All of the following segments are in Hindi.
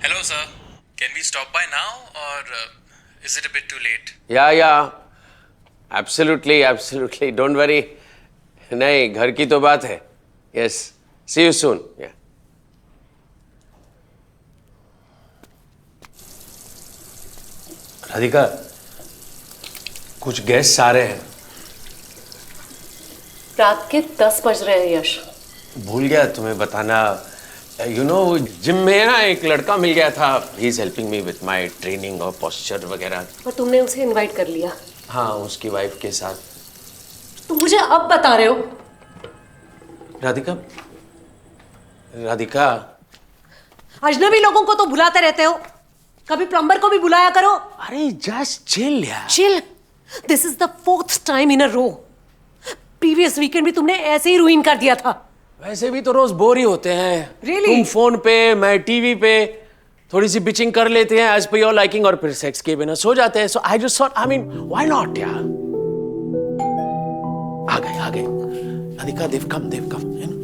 Hello, sir. Can we stop by now, or is it a bit too late? या एब्सोल्युटली एब्सोल्युटली डोंट वरी। नहीं, घर की तो बात है। Yes, see you soon. Radhika, कुछ गेस्ट आ रहे हैं। रात के 10 बज रहे हैं यश। भूल गया तुम्हें बताना। यू नो, जिम में ना एक लड़का मिल गया था। He is helping me with my training और पोस्चर वगैरह। और तुमने उसे इनवाइट कर लिया? हाँ, उसकी वाइफ के साथ। तुम मुझे अब बता रहे हो? राधिका, राधिका, अजनबी लोगों को तो बुलाते रहते हो, कभी प्लम्बर को भी बुलाया करो। अरे जस्ट चिल यार। Chill? This is the 4th time in a row. Previous weekend भी तुमने ऐसे ही रुइन कर दिया था। वैसे भी तो रोज बोर ही होते हैं। Really? तुम फोन पे, मैं टीवी पे, थोड़ी सी बिचिंग कर लेते हैं एज पर योर लाइकिंग, और फिर सेक्स के बिना सो जाते हैं। So I just thought, I mean why not यार। आ गए राधिका, देव कम है ना?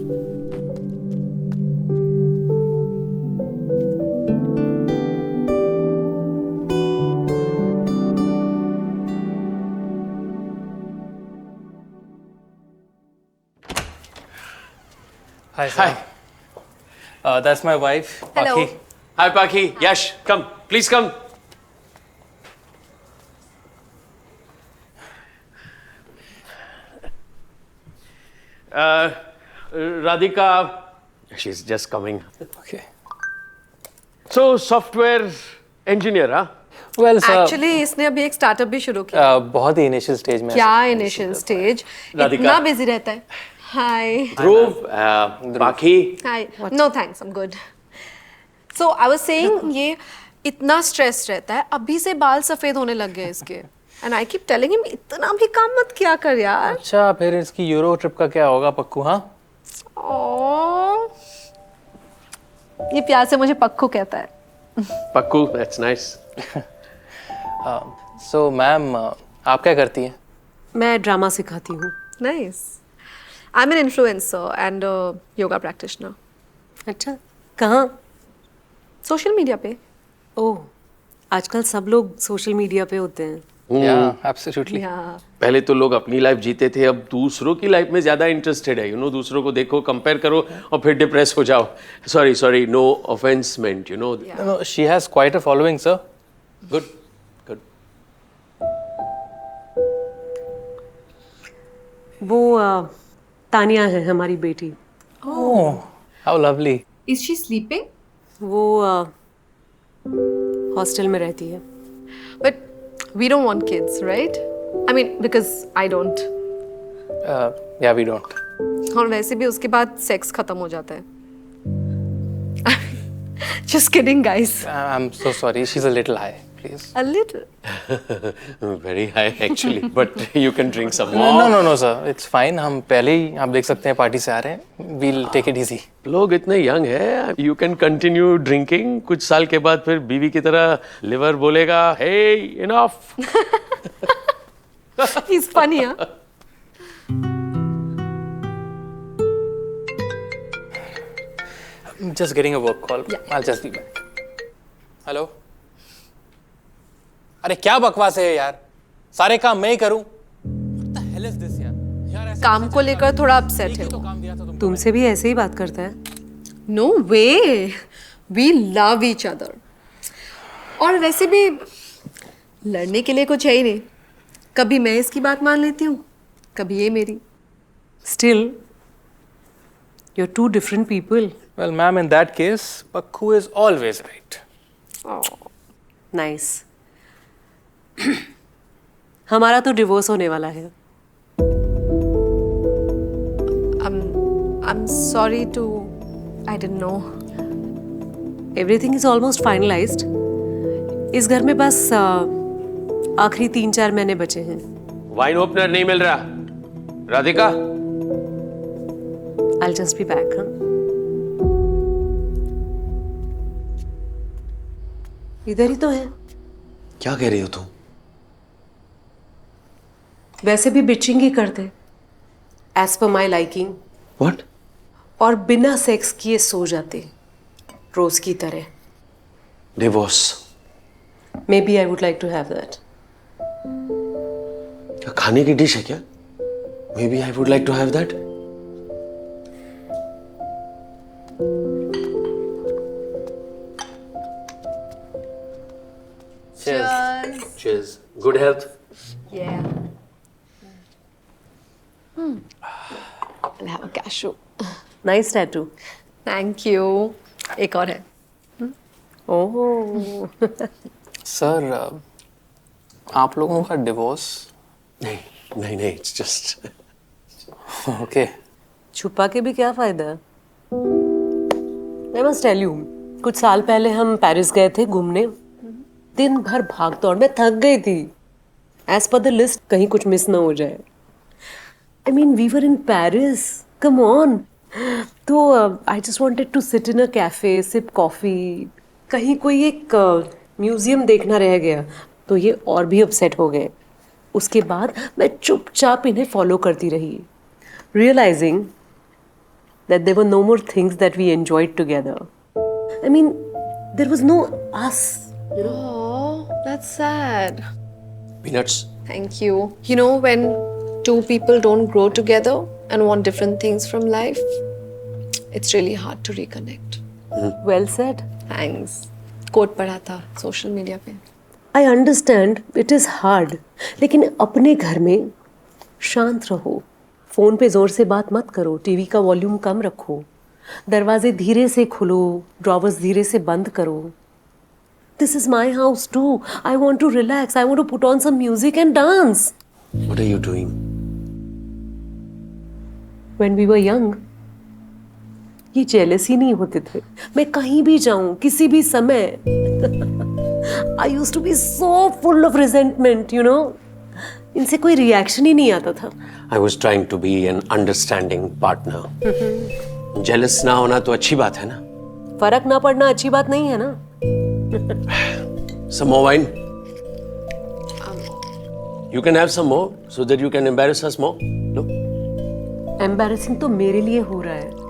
Hi, sir. Hi. That's my wife, Hello. Paki. Hi Paki. Yash, come. Please come. Radhika, she's just coming. Okay. So, software engineer, huh? Well, sir. Actually इसने अभी एक स्टार्टअप भी शुरू किया। बहुत ही इनिशियल स्टेज में। क्या इनिशियल स्टेज? राधिका। इतना बिजी रहता है। Hi Dhruv, Paki. Hi, no thanks, I am good. So I was saying, ये इतना स्ट्रेस रहता है, अभी से बाल सफेद होने लग गए इसके। And I keep telling him, इतना भी काम मत किया कर यार। अच्छा, फिर इसकी यूरो ट्रिप का क्या होगा पक्कू? हाँ, ओह, ये प्यार से मुझे पक्कू कहता है। Pakku, that's nice. So ma'am, आप क्या करती हैं? मैं ड्रामा सिखाती हूँ। Nice. I am an influencer and yoga practitioner. अच्छा, कहाँ? सोशल मीडिया पे। ओह, आजकल सब लोग सोशल मीडिया पे होते हैं। Yeah, absolutely. या पहले तो लोग अपनी लाइफ जीते थे, अब दूसरों की लाइफ में ज्यादा इंटरेस्टेड है। यू नो, दूसरों को देखो, कंपेयर करो और फिर डिप्रेस हो जाओ। Sorry, no offence meant, you know. No, she has quite a following, sir. Good good. वो तानिया है हमारी बेटी। Oh, how lovely. Is she sleeping? वो हॉस्टल में रहती है। But we don't want kids, right? I mean, because I don't. Yeah, we don't. और वैसे भी उसके बाद सेक्स खत्म हो जाता है। Just kidding, guys. I'm so sorry. She's a little high, please. A little. Very high actually, but you can drink some No, more. no, no, sir. It's fine. हम पहले ही, आप देख सकते हैं, पार्टी से आ रहे हैं. We'll take it easy. लोग इतने यंग है, यू कैन कंटिन्यू ड्रिंकिंग। कुछ साल के बाद फिर बीवी की तरह लिवर बोलेगा, हे enough. He's funny, huh? I'm just getting a work call. Yeah. I'll just be back. Hello? अरे क्या बकवास है यार? सारे काम मैं ही करूं? What the hell is this यार? यार ऐसे काम को लेकर थोड़ा अपसेट है तो वो। काम दिया था तुमको। तुमसे भी ऐसे ही बात करता है? No way. We love each other. और वैसे भी लड़ने के लिए कुछ है ही नहीं। कभी मैं इसकी बात मान लेती हूँ, कभी ये मेरी। Still, you're two different people. Well, ma'am, in that case, Pakku is always right. Nice. हमारा तो डिवोर्स होने वाला है। I'm sorry to. I didn't know. Everything is almost finalized. इस घर में बस आखिरी 3-4 महीने बचे हैं। वाइन ओपनर नहीं मिल रहा। Radhika, I'll just be back, हाँ? इधर ही तो है। क्या कह रही हो तुम? वैसे भी बिचिंग ही करते, as per my liking, what? और बिना सेक्स किए सो जाते, रोज की तरह। Divorce. Maybe I would like to have that. खाने की डिश है क्या? Maybe I would like to have that. Cheers. Good health. Yeah. I'll have a cashew. Nice tattoo. Thank you. एक और है. Oh. सर आप लोगों का डिवोर्स? नहीं नहीं नहीं, इट्स जस्ट ओके। छुपा के भी क्या फायदा? I must tell you, कुछ साल पहले हम पेरिस गए थे घूमने। दिन भर भाग दौड़ में थक गई थी। As per the list, कहीं कुछ मिस ना हो जाए। I mean, we were in Paris. Come on. तो I just wanted to sit in a cafe, sip coffee. कहीं कोई एक म्यूजियम देखना रह गया, तो ये और भी अपसेट हो गए। उसके बाद मैं चुपचाप इन्हें फॉलो करती रही, realizing that there were no more things that we enjoyed together. I mean, there was no us. Oh, that's sad. peanuts. Thank you. You know, when two people don't grow together and want different things from life, it's really hard to reconnect. Well said. Thanks. Quote पढ़ा था सोशल मीडिया पे. I understand it is hard, लेकिन अपने घर में शांत रहो। फोन पे जोर से बात मत करो, टीवी का वॉल्यूम कम रखो, दरवाजे धीरे से खोलो, ड्रॉवर्स धीरे से बंद करो। This is my house too. I want to relax. I want to put on some music and dance. What are you doing? When we were young, ये जेलसी नहीं होते थे। मैं कहीं भी जाऊं, किसी भी समय। I used to be so full of resentment, you know. इनसे कोई रिएक्शन ही नहीं आता था। I was trying to be an understanding partner. Jealous ना होना तो अच्छी बात है ना? फर्क ना पड़ना अच्छी बात नहीं है ना? Some more wine? You can have some more so that you can embarrass us more. No? Embarrassing तो मेरे लिए हो रहा है।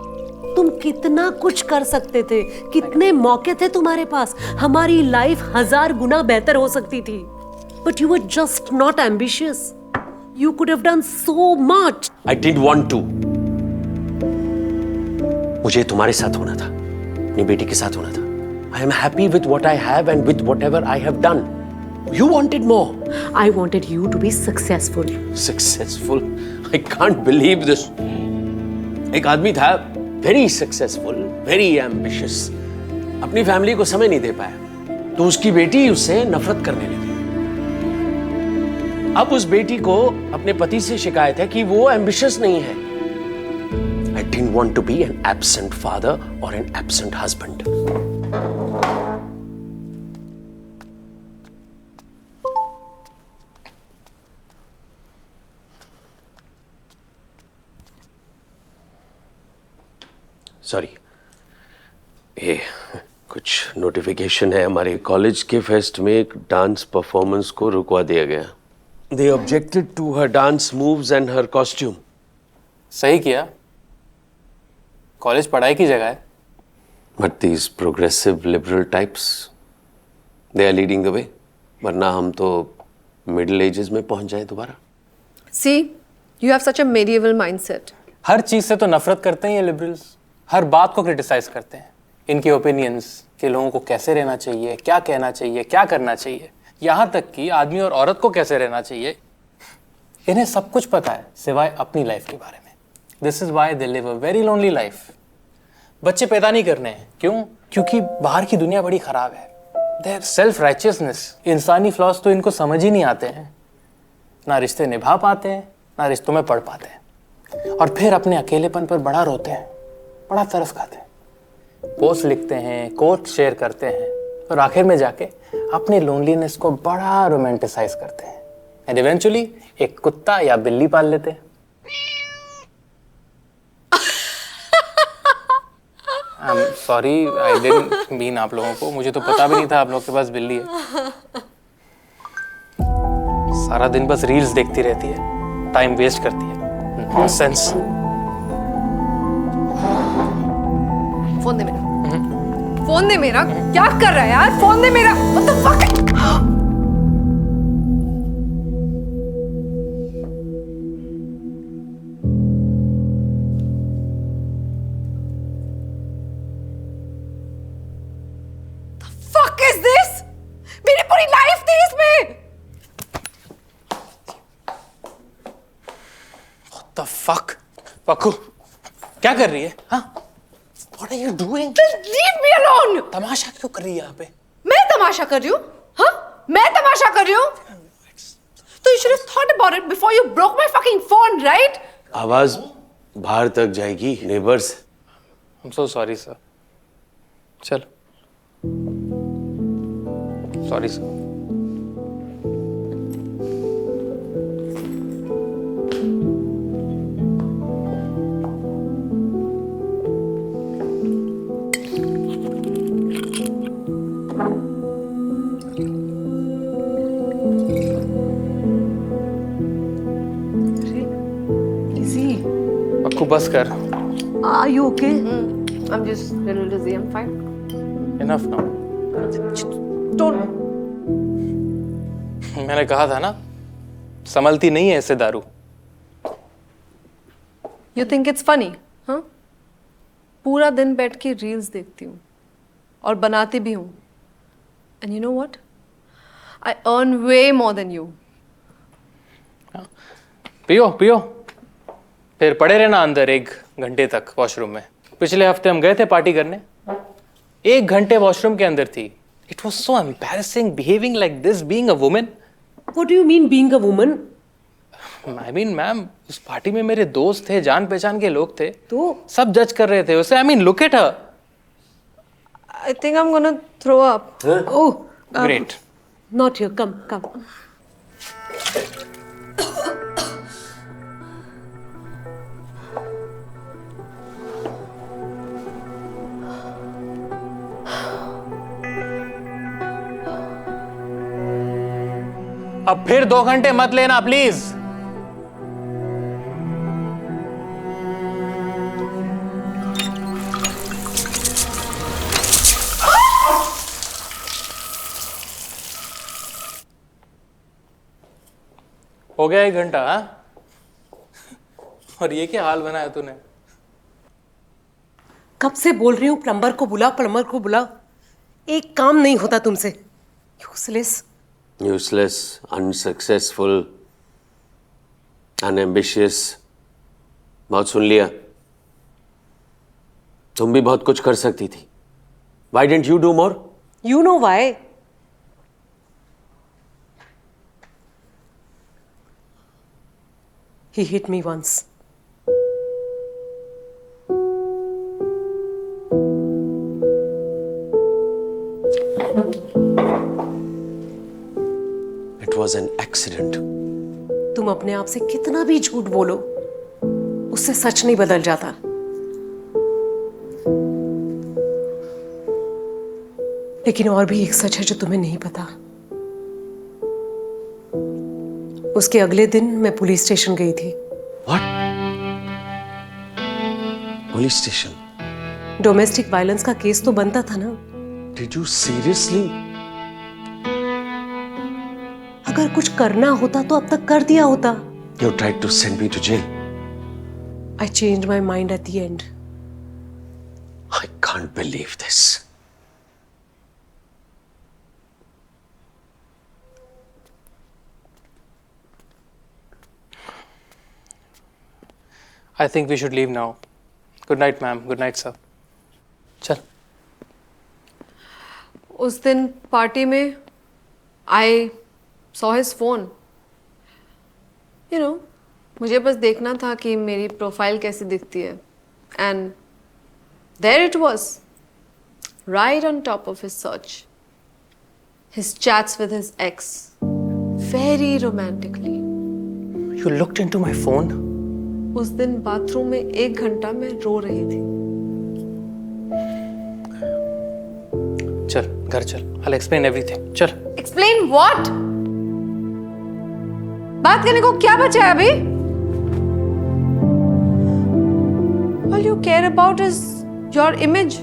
तुम कितना कुछ कर सकते थे, कितने मौके थे तुम्हारे पास। हमारी लाइफ 1000 गुना बेहतर हो सकती थी। But you were just not ambitious. You could have done so much. I did want to. मुझे तुम्हारे साथ होना था, अपनी बेटी के साथ होना था। I am happy with what I have and with whatever I have done. You wanted more. I wanted you to be successful. Successful? I can't believe this. एक आदमी था very successful, very ambitious. अपनी फैमिली को समय नहीं दे पाया, तो उसकी बेटी उससे नफरत करने लगी। अब उस बेटी को अपने पति से शिकायत है कि वो एम्बिशियस नहीं है। I didn't want to be an absent father or an absent husband. Sorry, ये कुछ नोटिफिकेशन है। हमारे कॉलेज के फेस्ट में एक डांस परफॉर्मेंस को रुकवा दिया गया। They objected to her dance moves and her costume. सही किया, कॉलेज पढ़ाई की जगह है। But these progressive liberal types, they are leading the way. वरना हम तो मिडिल एजेस में पहुंच जाएं दोबारा। See, you have such a medieval mindset. हर चीज से तो नफरत करते हैं ये लिबरल्स, हर बात को क्रिटिसाइज करते हैं। इनके ओपिनियंस कि लोगों को कैसे रहना चाहिए, क्या कहना चाहिए, क्या करना चाहिए, यहाँ तक कि आदमी और औरत को कैसे रहना चाहिए, इन्हें सब कुछ पता है सिवाय अपनी लाइफ के बारे में। This is why they live a very lonely life. बच्चे पैदा नहीं करने हैं, क्यों? क्योंकि बाहर की दुनिया बड़ी खराब है। देयर सेल्फ राइचियसनेस, इंसानी फ्लॉज तो इनको समझ ही नहीं आते हैं। ना रिश्ते निभा पाते हैं, ना रिश्तों में पढ़ पाते हैं, और फिर अपने अकेलेपन पर बड़ा रोते हैं, बड़ा तरस खाते हैं। पोस्ट लिखते हैं, कोट शेयर करते हैं, और आखिर में जाके अपने लोनलीनेस को बड़ा रोमांटिसाइज करते हैं, एंड इवेंचुअली एक कुत्ता या बिल्ली पाल लेते हैं। I am sorry, I didn't mean आप लोगों को, मुझे तो पता भी नहीं था आप लोगों के पास बिल्ली है। सारा दिन बस रील्स देखती रहती है, टाइम वेस्ट करती है। नॉनसेंस। फोन दे मेरा। फोन फोन दे मेरा। क्या कर रहा है यार? फोन दे मेरा। What the fuck? Fuck is this? मेरी पूरी लाइफ थी इसमें। What the fuck? पक्कू क्या कर रही है? हाँ? What are you doing? Just leave me alone. तमाशा क्यों कर रही है यहाँ पे? मैं तमाशा कर रही हूँ? हाँ? मैं तमाशा कर रही हूँ? तो you should have thought about it before you broke my fucking phone, right? आवाज बाहर तक जाएगी neighbours. I'm so sorry sir. चल। Sorry sir. Easy. पक्कू बस कर। Are you okay? I'm just a little dizzy. I'm fine. Enough now. Don't. मैंने कहा था ना, संभलती नहीं है ऐसे दारू। You think it's funny, हाँ? पूरा दिन बैठ के रील्स देखती हूँ और बनाती भी हूँ। And you know what? I earn way more than you. पियो पियो, फिर पड़े रहना अंदर 1 घंटे तक वॉशरूम में। पिछले हफ्ते हम गए थे पार्टी करने, 1 घंटे वॉशरूम के अंदर थी। It was so embarrassing behaving like this, being a woman. What do you mean being a woman? I mean, ma'am, उस पार्टी में मेरे दोस्त थे, जान पहचान के लोग थे, तो सब जज कर रहे थे उसे। I mean, look at her. I think I'm gonna throw up. oh, Great. not here. Come, come. अब फिर 2 घंटे मत लेना प्लीज। हो गया 1 घंटा, हाँ? और ये क्या हाल बनाया तूने? कब से बोल रही हूँ प्लम्बर को बुलाओ, प्लम्बर को बुलाओ। एक काम नहीं होता तुमसे। यूजलेस। Useless, unsuccessful, unambitious. बहुत सुन लिया। तुम भी बहुत कुछ कर सकती थी। Why didn't you do more? You know why? He hit me once. It was an accident. तुम अपने आप से कितना भी झूठ बोलो, उससे सच नहीं बदल जाता। लेकिन और भी एक सच है जो तुम्हें नहीं पता। उसके अगले दिन मैं पुलिस स्टेशन गई थी। What? Police station? Domestic violence का केस तो बनता था ना। Did you seriously? अगर कुछ करना होता तो अब तक कर दिया होता। You tried to send me to jail. I changed my mind at the end. I can't believe this. I think we should leave now. Good night, ma'am. Good night, sir. चल। उस दिन पार्टी में I saw his phone. You know, मुझे बस देखना था कि मेरी प्रोफाइल कैसी दिखती है. And there it was, right on top of his search. His chats with his ex, very romantically. You looked into my phone? उस दिन बाथरूम में 1 घंटा मैं रो रही थी. चल घर चल। I'll explain everything. चल। Explain what? बात करने को क्या बचा है अभी? All you care about is your image.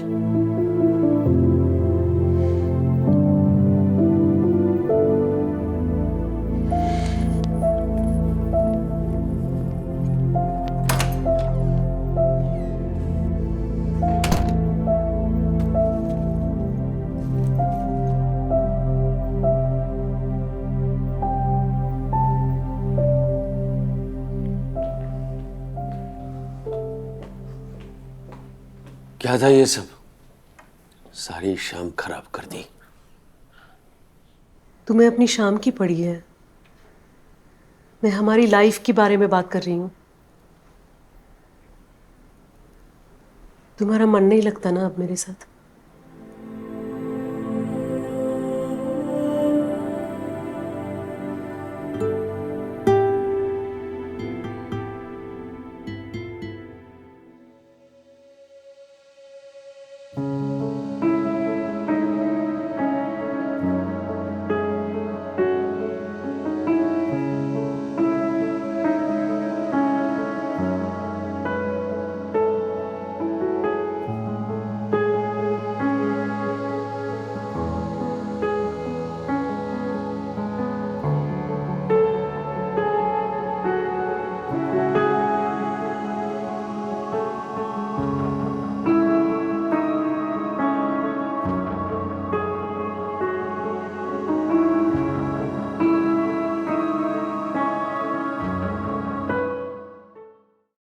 क्या था ये सब? सारी शाम खराब कर दी। तुम्हें अपनी शाम की पड़ी है, मैं हमारी लाइफ के बारे में बात कर रही हूँ। तुम्हारा मन नहीं लगता ना अब मेरे साथ?